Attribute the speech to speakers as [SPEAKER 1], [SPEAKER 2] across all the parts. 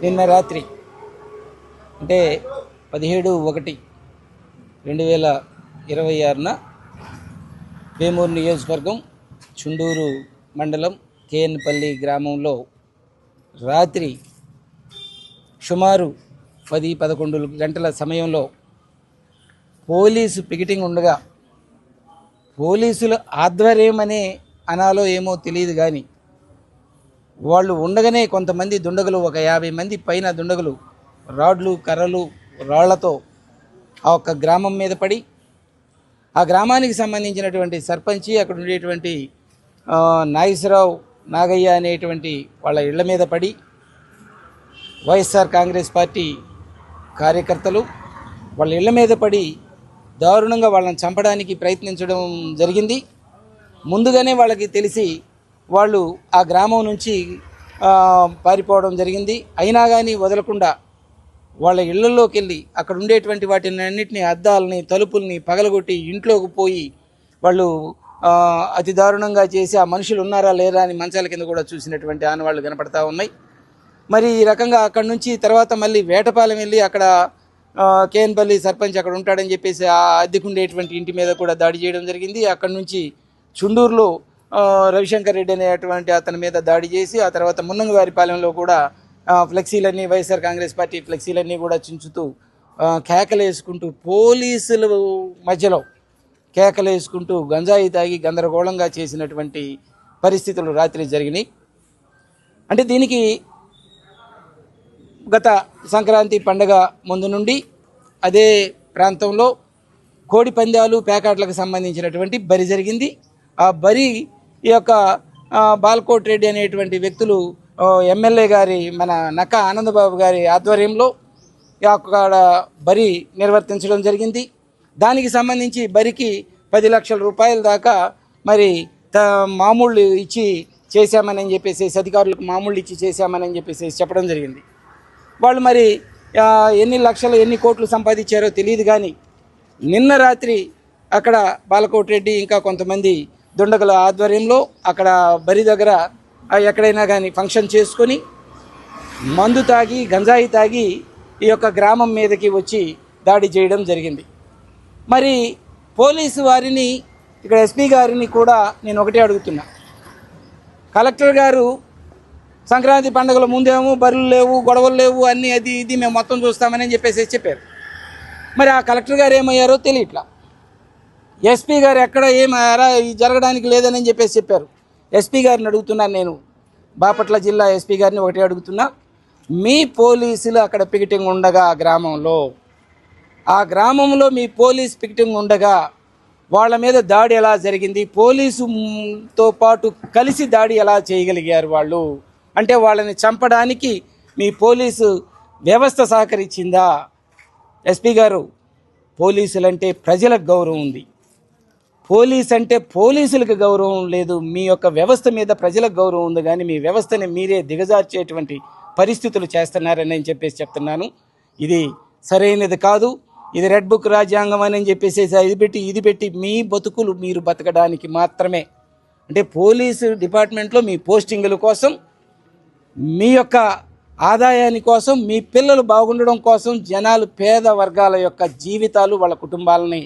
[SPEAKER 1] నిన్న రాత్రి అంటే 17/1/2026న వేమూరు నియోజకవర్గం చుండూరు మండలం కేఎన్పల్లి గ్రామంలో రాత్రి సుమారు 10-11 గంటల సమయంలో పోలీసు పికెటింగ్ ఉండగా పోలీసుల ఆధ్వర్యం అనాలో ఏమో తెలియదు కానీ వాళ్ళు ఉండగానే కొంతమంది దుండగులు, ఒక 50 మంది పైన దుండగులు రాడ్లు, కర్రలు, రాళ్లతో ఆ ఒక్క గ్రామం మీద పడి, ఆ గ్రామానికి సంబంధించినటువంటి సర్పంచి, అక్కడ ఉండేటువంటి నాగేశ్వరరావు, నాగయ్య అనేటువంటి వాళ్ళ ఇళ్ల మీద పడి వైఎస్ఆర్ కాంగ్రెస్ పార్టీ కార్యకర్తలు వాళ్ళ ఇళ్ల మీద పడి దారుణంగా వాళ్ళని చంపడానికి ప్రయత్నించడం జరిగింది. ముందుగానే వాళ్ళకి తెలిసి వాళ్ళు ఆ గ్రామం నుంచి పారిపోవడం జరిగింది. అయినా కానీ వదలకుండా వాళ్ళ ఇళ్లలోకి వెళ్ళి అక్కడ ఉండేటువంటి వాటిని అన్నింటినీ, అద్దాలని, తలుపుల్ని పగలగొట్టి ఇంట్లోకి పోయి వాళ్ళు అతి దారుణంగా చేసి ఆ మనుషులు ఉన్నారా లేరా అని మంచాల కింద కూడా చూసినటువంటి ఆనవాళ్ళు కనపడతా ఉన్నాయి. మరి ఈ రకంగా అక్కడ నుంచి తర్వాత మళ్ళీ వేటపాలెం వెళ్ళి అక్కడ కేఎన్పల్లి సర్పంచ్ అక్కడ ఉంటాడని చెప్పేసి ఆ అద్దెకుండేటువంటి ఇంటి మీద కూడా దాడి చేయడం జరిగింది. అక్కడ నుంచి చుండూరులో రవిశంకర్ రెడ్డి అనేటువంటి అతని మీద దాడి చేసి, ఆ తర్వాత మున్నంగివారిపాలెంలో కూడా ఫ్లెక్సీలన్నీ, వైఎస్ఆర్ కాంగ్రెస్ పార్టీ ఫ్లెక్సీలన్నీ కూడా చించుతూ కేకలేసుకుంటూ పోలీసుల మధ్యలో కేకలేసుకుంటూ గంజాయి తాగి గందరగోళంగా చేసినటువంటి పరిస్థితులు రాత్రి జరిగినాయి. అంటే దీనికి గత సంక్రాంతి పండగ ముందు నుండి అదే ప్రాంతంలో కోడి పందాలు, పేకాట్లకు సంబంధించినటువంటి బరి జరిగింది. ఆ బరి ఈ యొక్క బాల్కోట్ రెడ్డి అనేటువంటి వ్యక్తులు ఎమ్మెల్యే గారి, మన నక్కా ఆనందబాబు గారి ఆధ్వర్యంలో అక్కడ బరి నిర్వర్తించడం జరిగింది. దానికి సంబంధించి బరికి 10 లక్షల రూపాయల దాకా మరి మామూళ్ళు ఇచ్చి చేశామని చెప్పేసి, అధికారులకు మామూళ్ళు ఇచ్చి చేశామని చెప్పేసి చెప్పడం జరిగింది. వాళ్ళు మరి ఎన్ని లక్షలు, ఎన్ని కోట్లు సంపాదించారో తెలియదు కానీ నిన్న రాత్రి అక్కడ బాలకోట్ రెడ్డి ఇంకా కొంతమంది దుండగుల ఆధ్వర్యంలో అక్కడ బరి దగ్గర ఎక్కడైనా కానీ ఫంక్షన్ చేసుకొని మందు తాగి, గంజాయి తాగి ఈ యొక్క గ్రామం మీదకి వచ్చి దాడి చేయడం జరిగింది. మరి పోలీసు వారిని, ఇక్కడ ఎస్పీ గారిని కూడా నేను ఒకటే అడుగుతున్నా. కలెక్టర్ గారు సంక్రాంతి పండుగల ముందేమో బరులు లేవు, గొడవలు లేవు, అన్నీ అది ఇది మేము మొత్తం చూస్తామని చెప్పేసి చెప్పారు. మరి ఆ కలెక్టర్ గారు ఏమయ్యారో తెలియట్లా. ఎస్పీ గారు ఎక్కడ ఏమయ్యారా, జరగడానికి లేదని చెప్పేసి చెప్పారు. ఎస్పీ గారిని అడుగుతున్నాను నేను, బాపట్ల జిల్లా ఎస్పీ గారిని ఒకటే అడుగుతున్నా. మీ పోలీసులు అక్కడ పికెటింగ్ ఉండగా ఆ గ్రామంలో మీ పోలీస్ పికెటింగ్ ఉండగా వాళ్ళ మీద దాడి ఎలా జరిగింది? పోలీసుతో పాటు కలిసి దాడి ఎలా చేయగలిగారు వాళ్ళు? అంటే వాళ్ళని చంపడానికి మీ పోలీసు వ్యవస్థ సహకరించిందా? ఎస్పీ గారు, పోలీసులంటే ప్రజలకు గౌరవం ఉంది, పోలీస్ అంటే పోలీసులకు గౌరవం లేదు. మీ యొక్క వ్యవస్థ మీద ప్రజలకు గౌరవం ఉంది, కానీ మీ వ్యవస్థని మీరే దిగజార్చేటువంటి పరిస్థితులు చేస్తున్నారని చెప్పేసి చెప్తున్నాను. ఇది సరైనది కాదు. ఇది రెడ్ బుక్ రాజ్యాంగం అని చెప్పేసి ఇది పెట్టి మీ బతుకులు మీరు బతకడానికి మాత్రమే, అంటే పోలీసు డిపార్ట్మెంట్లో మీ పోస్టింగుల కోసం, మీ యొక్క ఆదాయాని కోసం, మీ పిల్లలు బాగుండడం కోసం జనాలు, పేద వర్గాల యొక్క జీవితాలు, వాళ్ళ కుటుంబాలని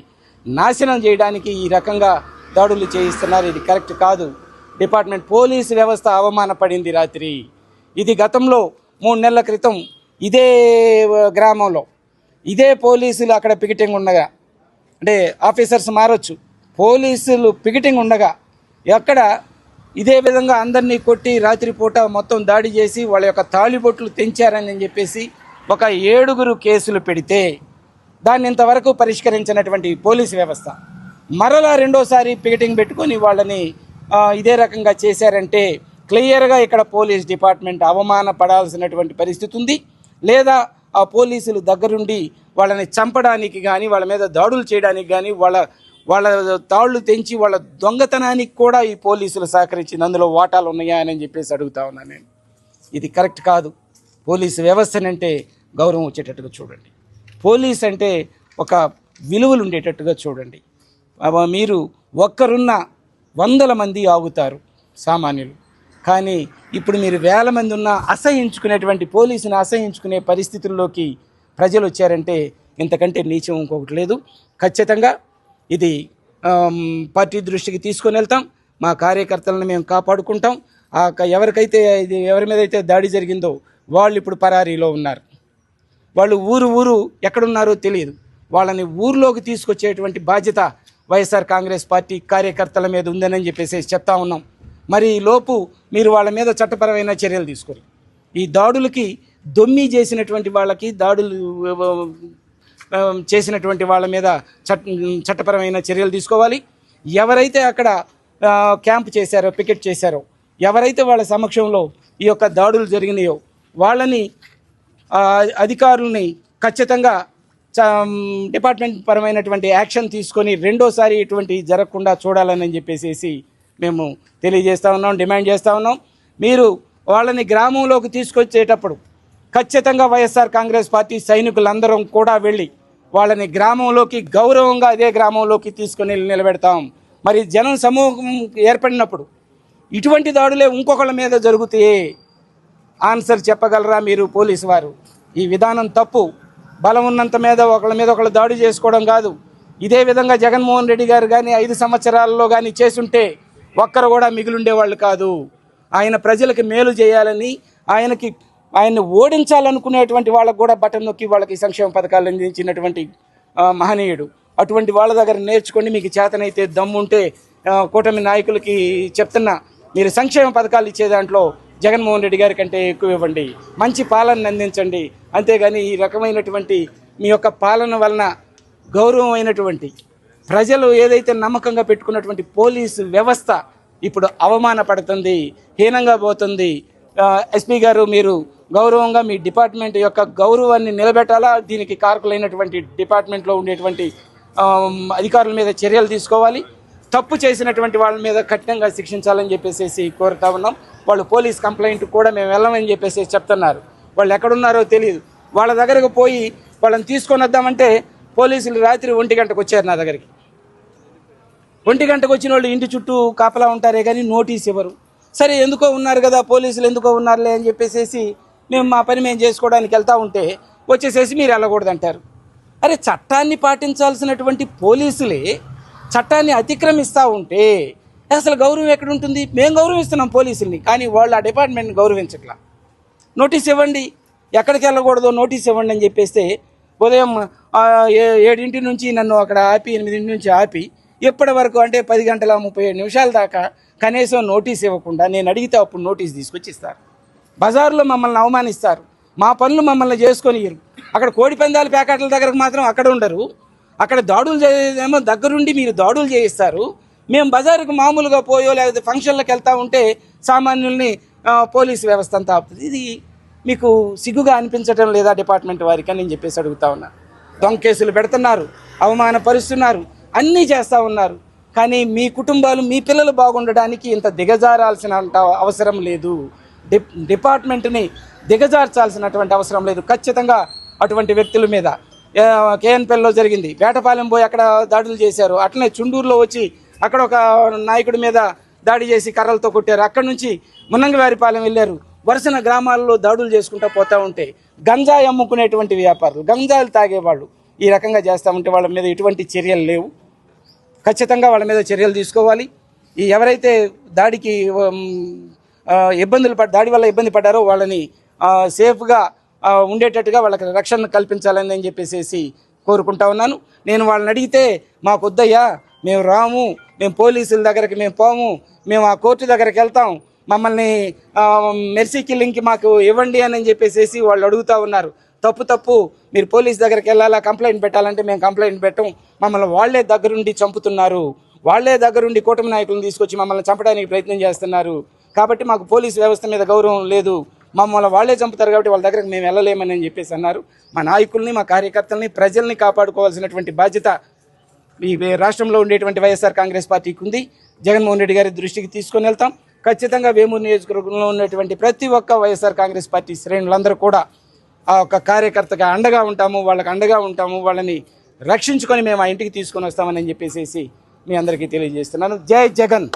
[SPEAKER 1] నాశనం చేయడానికి ఈ రకంగా దాడులు చేయిస్తున్నారు. ఇది కరెక్ట్ కాదు. డిపార్ట్మెంట్, పోలీసు వ్యవస్థ అవమానపడింది రాత్రి. ఇది గతంలో 3 నెలల క్రితం ఇదే గ్రామంలో ఇదే పోలీసులు అక్కడ పికెటింగ్ ఉండగా, అంటే ఆఫీసర్స్ మారొచ్చు, పోలీసులు పికెటింగ్ ఉండగా ఎక్కడ ఇదే విధంగా అందరినీ కొట్టి రాత్రిపూట మొత్తం దాడి చేసి వాళ్ళ యొక్క తాళిబొట్లు తెంచారని చెప్పేసి ఒక 7 కేసులు పెడితే దాన్ని ఇంతవరకు పరిష్కరించినటువంటి పోలీసు వ్యవస్థ మరలా రెండోసారి పికెటింగ్ పెట్టుకొని వాళ్ళని ఇదే రకంగా చేశారంటే క్లియర్గా ఇక్కడ పోలీస్ డిపార్ట్మెంట్ అవమానపడాల్సినటువంటి పరిస్థితి ఉంది. లేదా ఆ పోలీసులు దగ్గరుండి వాళ్ళని చంపడానికి కానీ, వాళ్ళ మీద దాడులు చేయడానికి కానీ, వాళ్ళ తాళ్ళు తెంచి వాళ్ళ దొంగతనానికి కూడా ఈ పోలీసులు సహకరించింది, అందులో వాటాలు ఉన్నాయా అని చెప్పేసి అడుగుతా ఉన్నాను నేను. ఇది కరెక్ట్ కాదు. పోలీసు వ్యవస్థనంటే గౌరవం వచ్చేటట్టుగా చూడండి. పోలీస్ అంటే ఒక విలువలు ఉండేటట్టుగా చూడండి. మీరు ఒక్కరున్న 100 మంది ఆగుతారు సామాన్యులు. కానీ ఇప్పుడు మీరు వేల మంది ఉన్న అసహించుకునేటువంటి పోలీసుని అసహించుకునే పరిస్థితుల్లోకి ప్రజలు వచ్చారంటే ఇంతకంటే నీచం ఇంకొకటి లేదు. ఖచ్చితంగా ఇది పార్టీ దృష్టికి తీసుకొని వెళ్తాం. మా కార్యకర్తలను మేము కాపాడుకుంటాం. ఎవరి మీద అయితే దాడి జరిగిందో వాళ్ళు ఇప్పుడు పరారీలో ఉన్నారు. వాళ్ళు ఊరు ఎక్కడున్నారో తెలియదు. వాళ్ళని ఊర్లోకి తీసుకొచ్చేటువంటి బాధ్యత వైఎస్ఆర్ కాంగ్రెస్ పార్టీ కార్యకర్తల మీద ఉందని చెప్పేసి చెప్తా ఉన్నాం. మరి ఈ లోపు మీరు వాళ్ళ మీద చట్టపరమైన చర్యలు తీసుకోరు. ఈ దాడులకి దొమ్మి చేసినటువంటి వాళ్ళకి, దాడులు చేసినటువంటి వాళ్ళ మీద చట్టపరమైన చర్యలు తీసుకోవాలి. ఎవరైతే అక్కడ క్యాంప్ చేశారో, పికెట్ చేశారో, ఎవరైతే వాళ్ళ సమక్షంలో ఈ యొక్క దాడులు జరిగినాయో వాళ్ళని అధికారులని ఖచ్చితంగా డిపార్ట్మెంట్ పరమైనటువంటి యాక్షన్ తీసుకొని రెండోసారి ఇటువంటి జరగకుండా చూడాలని చెప్పేసి మేము తెలియజేస్తూ ఉన్నాం, డిమాండ్ చేస్తూ ఉన్నాం. మీరు వాళ్ళని గ్రామంలోకి తీసుకొచ్చేటప్పుడు ఖచ్చితంగా వైఎస్ఆర్ కాంగ్రెస్ పార్టీ సైనికులందరం కూడా వెళ్ళి వాళ్ళని గ్రామంలోకి గౌరవంగా అదే గ్రామంలోకి తీసుకొని నిలబెడతాం. మరి జనం సమూహం ఏర్పడినప్పుడు ఇటువంటి దాడులే ఇంకొకళ్ళ మీద జరుగుతాయి. ఆన్సర్ చెప్పగలరా మీరు పోలీసు వారు? ఈ విధానం తప్పు. బలం ఉన్నంత మీద ఒకళ్ళ మీద ఒకళ్ళు దాడి చేసుకోవడం కాదు. ఇదే విధంగా జగన్మోహన్ రెడ్డి గారు కానీ 5 సంవత్సరాల్లో కానీ చేసుంటే ఒక్కరు కూడా మిగిలిండేవాళ్ళు కాదు. ఆయన ప్రజలకు మేలు చేయాలని, ఆయన్ని ఓడించాలనుకునేటువంటి వాళ్ళకు కూడా బటన్ నొక్కి వాళ్ళకి సంక్షేమ పథకాలు అందించినటువంటి మహనీయుడు. అటువంటి వాళ్ళ దగ్గర నేర్చుకోండి. మీకు చేతనైతే దమ్ముంటే కూటమి నాయకులకి చెప్తున్నా, మీరు సంక్షేమ పథకాలు ఇచ్చే దాంట్లో జగన్మోహన్ రెడ్డి గారి కంటే ఎక్కువ ఇవ్వండి, మంచి పాలన అందించండి. అంతేగాని ఈ రకమైనటువంటి మీ యొక్క పాలన వలన గౌరవం అయినటువంటి ప్రజలు ఏదైతే నమ్మకంగా పెట్టుకున్నటువంటి పోలీసు వ్యవస్థ ఇప్పుడు అవమానపడుతుంది, హీనంగా పోతుంది. ఎస్పీ గారు, మీరు గౌరవంగా మీ డిపార్ట్మెంట్ యొక్క గౌరవాన్ని నిలబెట్టాలా. దీనికి కారకులైనటువంటి డిపార్ట్మెంట్లో ఉండేటువంటి అధికారుల మీద చర్యలు తీసుకోవాలి. తప్పు చేసినటువంటి వాళ్ళ మీద కఠినంగా శిక్షించాలని చెప్పేసి కోరుతా ఉన్నాం. వాళ్ళు పోలీస్ కంప్లైంట్ కూడా మేము వెళ్ళమని చెప్పేసి చెప్తున్నారు. వాళ్ళు ఎక్కడున్నారో తెలియదు. వాళ్ళ దగ్గరకు పోయి వాళ్ళని తీసుకొని వద్దామంటే పోలీసులు రాత్రి 1 గంటకు వచ్చారు నా దగ్గరికి. 1 గంటకు వచ్చిన వాళ్ళు ఇంటి చుట్టూ కాపలా ఉంటారే కానీ నోటీస్ ఇవ్వరు. సరే, ఎందుకో ఉన్నారు కదా పోలీసులు, ఎందుకో ఉన్నారులే అని చెప్పేసి మేము మా పని మేము చేసుకోవడానికి వెళ్తూ ఉంటే వచ్చేసేసి మీరు వెళ్ళకూడదంటారు. అరే, చట్టాన్ని పాటించాల్సినటువంటి పోలీసులే చట్టాన్ని అతిక్రమిస్తూ ఉంటే అసలు గౌరవం ఎక్కడుంటుంది? మేము గౌరవిస్తున్నాం పోలీసుల్ని, కానీ వాళ్ళు ఆ డిపార్ట్మెంట్ని గౌరవించట్లా. నోటీస్ ఇవ్వండి, ఎక్కడికి వెళ్ళకూడదో నోటీస్ ఇవ్వండి అని చెప్పేస్తే ఉదయం 7 నుంచి నన్ను అక్కడ ఆపి 8 నుంచి ఆపి ఎప్పటి వరకు అంటే 10 గంటల 37 నిమిషాల దాకా కనీసం నోటీస్ ఇవ్వకుండా నేను అడిగితే అప్పుడు నోటీస్ తీసుకొచ్చి ఇస్తారు. బజార్లో మమ్మల్ని అవమానిస్తారు, మా పనులు మమ్మల్ని చేసుకొని అక్కడ కోడిపందాలు ప్యాకెట్ల దగ్గరకు మాత్రం అక్కడ ఉండరు. అక్కడ దాడులు ఏమో దగ్గరుండి మీరు దాడులు చేయిస్తారు. మేము బజారుకు మామూలుగా పోయో లేకపోతే ఫంక్షన్లకు వెళ్తూ ఉంటే సామాన్యుల్ని పోలీసు వ్యవస్థ అంతా ఆపుతుంది. ఇది మీకు సిగ్గుగా అనిపించడం లేదా డిపార్ట్మెంట్ వారికి అని నేను చెప్పేసి అడుగుతా ఉన్నా. దొంగ కేసులు పెడుతున్నారు, అవమానపరుస్తున్నారు, అన్నీ చేస్తూ ఉన్నారు. కానీ మీ కుటుంబాలు, మీ పిల్లలు బాగుండడానికి ఇంత దిగజారాల్సిన అవసరం లేదు. డిపార్ట్మెంట్ని దిగజార్చాల్సినటువంటి అవసరం లేదు. ఖచ్చితంగా అటువంటి వ్యక్తుల మీద కేఎన్పల్లిలో జరిగింది, వేటపాలెం పోయి అక్కడ దాడులు చేశారు. అట్లనే చుండూరులో వచ్చి అక్కడ ఒక నాయకుడి మీద దాడి చేసి కర్రలతో కొట్టారు. అక్కడి నుంచి మున్నంగివారిపాలెం వెళ్ళారు. వరుసన గ్రామాల్లో దాడులు చేసుకుంటూ పోతూ ఉంటే గంజాయి అమ్ముకునేటువంటి వ్యాపారులు, గంజాయిలు తాగేవాళ్ళు ఈ రకంగా చేస్తూ ఉంటే వాళ్ళ మీద ఎటువంటి చర్యలు లేవు. ఖచ్చితంగా వాళ్ళ మీద చర్యలు తీసుకోవాలి. ఈ ఎవరైతే దాడికి దాడి వల్ల ఇబ్బంది పడ్డారో వాళ్ళని సేఫ్గా ఉండేటట్టుగా వాళ్ళకి రక్షణ కల్పించాలని అని చెప్పేసి కోరుకుంటా ఉన్నాను. నేను వాళ్ళని అడిగితే మాకు వద్దయ్యా, మేము రాము, మేము పోలీసుల దగ్గరికి మేము పోము, మేము ఆ కోర్టు దగ్గరికి వెళ్తాం, మమ్మల్ని మెర్సీ కిల్లింగ్కి మాకు ఇవ్వండి అని చెప్పేసి వాళ్ళు అడుగుతూ ఉన్నారు. తప్పు, మీరు పోలీస్ దగ్గరికి వెళ్ళాలా, కంప్లైంట్ పెట్టాలంటే మేము కంప్లైంట్ పెట్టం. మమ్మల్ని వాళ్లే దగ్గరుండి చంపుతున్నారు, వాళ్లే దగ్గరుండి కూటమి నాయకులను తీసుకొచ్చి మమ్మల్ని చంపడానికి ప్రయత్నం చేస్తున్నారు. కాబట్టి మాకు పోలీస్ వ్యవస్థ మీద గౌరవం లేదు, మమ్మల్ని వాళ్లే చంపుతారు కాబట్టి వాళ్ళ దగ్గరకు మేము వెళ్ళలేమని చెప్పేసి అన్నారు. మా నాయకుల్ని, మా కార్యకర్తల్ని, ప్రజల్ని కాపాడుకోవాల్సినటువంటి బాధ్యత ఈ రాష్ట్రంలో ఉండేటువంటి వైఎస్ఆర్ కాంగ్రెస్ పార్టీకి ఉంది. జగన్మోహన్ రెడ్డి గారి దృష్టికి తీసుకొని వెళ్తాం. ఖచ్చితంగా వేమూరు నియోజకవర్గంలో ఉన్నటువంటి ప్రతి ఒక్క వైఎస్ఆర్ కాంగ్రెస్ పార్టీ శ్రేణులందరూ కూడా ఆ ఒక్క కార్యకర్తగా అండగా ఉంటాము, వాళ్ళకి అండగా ఉంటాము, వాళ్ళని రక్షించుకొని మేము ఆ ఇంటికి తీసుకొని వస్తామని చెప్పేసి మీ అందరికీ తెలియజేస్తున్నాను. జై జగన్.